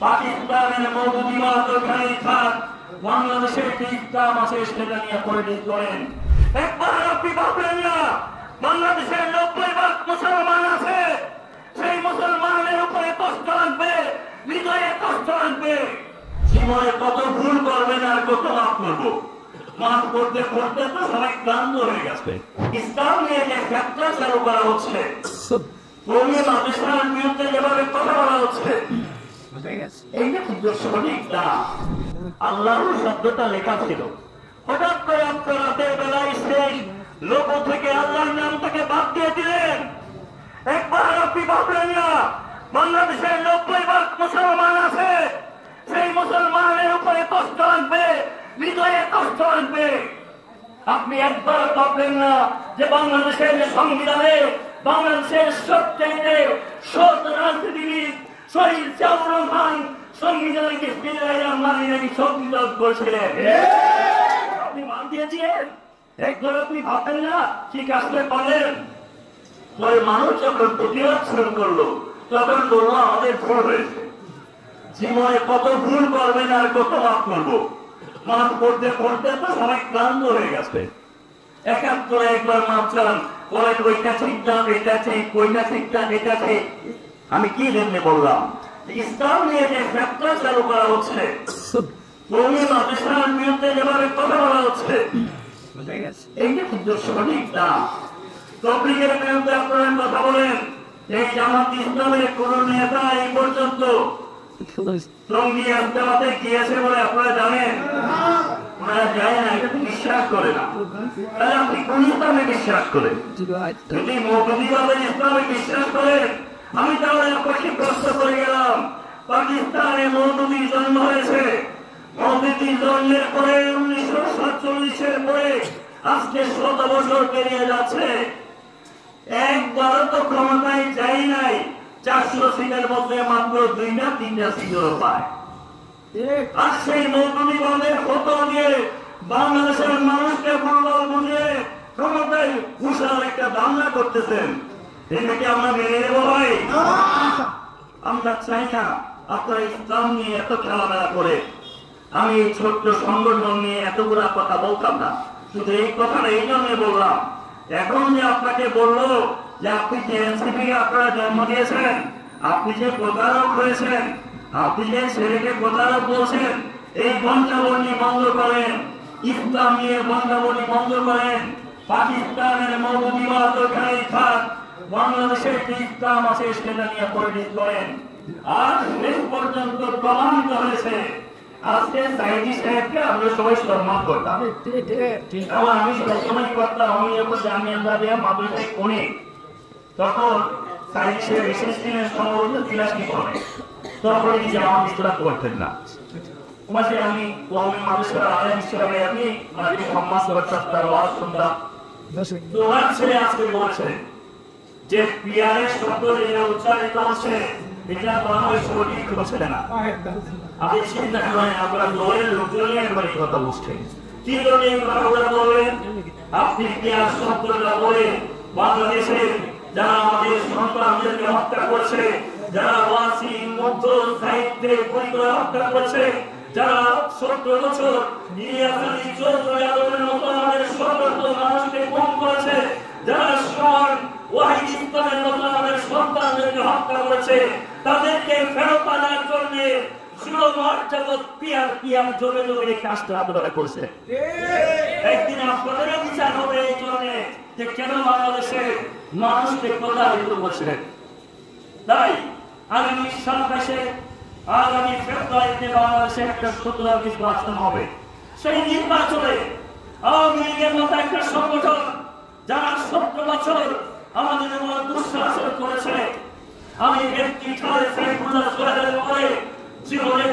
পাকিস্তানের মৌলবাদ ওখানেই থাক, বাংলাদেশের ইসলাম আছে সেটা নিয়ে পলিটিক্স করেন। একবার আপনি ভাবলেন না বাংলাদেশের 90% মুসলমান আছে, সেই মুসলমানের উপরে কষ্ট লাগবে, হৃদয়ে কষ্ট লাগবে। জীবনে কত ভুল করবেন আর কত মাফ করবো, মাফ করতে করতে তো সবাই ক্লান্ত হয়ে গেছে। ইসলাম নিয়ে যে ফ্যাক্টর চালু করা হচ্ছে, কৌমি মাদ্রাসার বিরুদ্ধে যেভাবে কথা বলা হচ্ছে, এইটা কিন্তু সঠিক না। আল্লাহর শব্দটা লেখা ছিল, হঠাৎ করে আপনার রাতের বেলায় সেই লোক থেকে আল্লাহর নামটাকে বাদ দিয়ে দিলেন। একবার আপনি ভাবলেন না বাংলাদেশের 90% মুসলমান আছে, সেই মুসলমানের উপরে কষ্ট লাগবে, হৃদয়ে কষ্ট লাগবে। আপনি একবার ভাবলেন না যে বাংলাদেশের সংবিধানে বাংলাদেশের সবচেয়ে সৎ রাজনীতিবিদ শহীদ জিয়াউর রহমান সংবিধানে সংবিধান করেছিলেন। আপনি মান দিয়েছিলেন, একবার আপনি ভাবলেন না ঠিক আসলে বলেন। পরে মানুষ যখন প্রতিবাদ শুরু করলো তখন বললো আমাদের ভুল হয়েছে। জীবনে কত ভুল করবেন আর কত মাফ করবো, মাফ করতে করতে তো সবাই ক্লান্ত হয়ে গেছে। একাত্তরে একবার মাফ চান, পরে ওইটা ঠিক না এটা ঠিক, ওইটা ঠিক না এটা ঠিক। আমি কি জন্য বললাম, ইসলাম নিয়ে যে ফ্যাক্টর চালু করা হচ্ছে, কৌমি মাদ্রাসার বিরুদ্ধে যেভাবে কথা বলা হচ্ছে, এইটা কিন্তু সঠিক না। তবলিগের বিরুদ্ধে আপনারা কথা বলেন, এই জামাত ইসলামের কোন নেতা এই পর্যন্ত টঙ্গী আদালতে গিয়েছে বলে আপনারা জানেন? ওনারা যায় না, এটা বিশ্বাস করে না। তাহলে আপনি কোন ইসলামে বিশ্বাস করেন? যদি মৌলবাদের ইসলামে বিশ্বাস করেন, আমি তাহলে আপনাকে প্রশ্ন করে গেলাম, পাকিস্তানে মৌলবীর জন্ম হয়েছে, মৌলবীর জন্মের পরে 1947 পরে আজকে 100 বছর পেরিয়ে যাচ্ছে, একবারও তো ক্ষমতায় যাই নাই। 400 সিটের মধ্যে মাত্র 2-3টা সিটও পায়। আর সেই মৌলবাদের ফটো দিয়ে বাংলাদেশের মানুষকে ভুলভাল বুঝে ক্ষমতায় বিশাল একটা দাঙ্গা করতেছেন। এটাকে আমরা মেনে নেব ভাই? আমরা চাই না আপনারা ইসলাম নিয়ে এত খেলাধুলা করে। আমি এই ছোট্ট সংগঠন নিয়ে এতগুলা কথা বলতাম না, শুধু এই কথাটা এই জন্য বললাম, এখন যে আপনাকে বললো যে আপনি যে এনসিপি আপনারা জন্ম দিয়েছেন, আপনি যে প্রতারক হয়েছেন, আপনি যে ছেলেকে প্রতারক বলছেন, এই বঞ্চাবলী বন্ধ করেন, ইসলাম নিয়ে বঞ্চাবলী বন্ধ করেন। পাকিস্তানের মৌলবাদ ওখানেই থাক, বাংলাদেশের ইসলাম আছে সেটা নিয়ে পলিটিক্স করেন। আজ শেষ পর্যন্ত প্রমাণিত হয়েছে, আজকে সাইদি সাহেবকে আমরা সবাই সম্মান করতাম, এবং আমি সবসময় করতাম। আমি যখন জামিয়া মাদ্রাসায় পড়ি তখন সাইদি সাহেব বিশেষ দিনের সম্ভবত ক্লাসটি করে, তখন জামাত ইসলাম করতেন না। আমি মাদ্রাসার আলেম হিসেবে আমি সম্মান করতাম, তার ওয়াজ শুনতাম। তো ওনার ছেলে আজকে বলছে যে পিয়ারের শব্দ যেটা উচ্চারিত হচ্ছে এটা বাংলাদেশ সঠিক হচ্ছে না। আপনি চিন্তা করেন, আপনারা দলের লোকজনই একবার কথা বুঝছেন, কি জন্য কথাগুলো বলবেন? আপনি পিয়ার শব্দটা বলে বাংলাদেশের যারা আমাদের সন্তানদেরকে হত্যা করছে, যারা ওয়াসি মধ্য সাহিত্যে পরিবার হত্যা করছে, যারা 17 বছর ইলিয়াস আলী চৌধুরী আলমের মতো আমাদের সর্বত্র মানুষকে খুন করেছে, যারা শহর ওয়াহিদ ইসলামের মতো আমাদের সন্তানদেরকে হত্যা করেছে, তাদেরকে ফেরত আনার জন্য জোরে জোরে কাজটা আপনারা করছে। একদিন আপনাদেরও বিচার হবে এই কারণে যে কেন বাংলাদেশে মানুষকে প্রতারিত করছিলেন। তাই আগামী 27 আগামী ফেব্রুয়ারিতে বাংলাদেশে একটা সুতরাং নির্বাচন হবে। সেই নির্বাচনে আওয়ামী লীগের মতো একটা সংগঠন যারা 17 বছর আমাদের উপর দুঃশাসন করেছে, আমি ব্যক্তি পরে জীবনে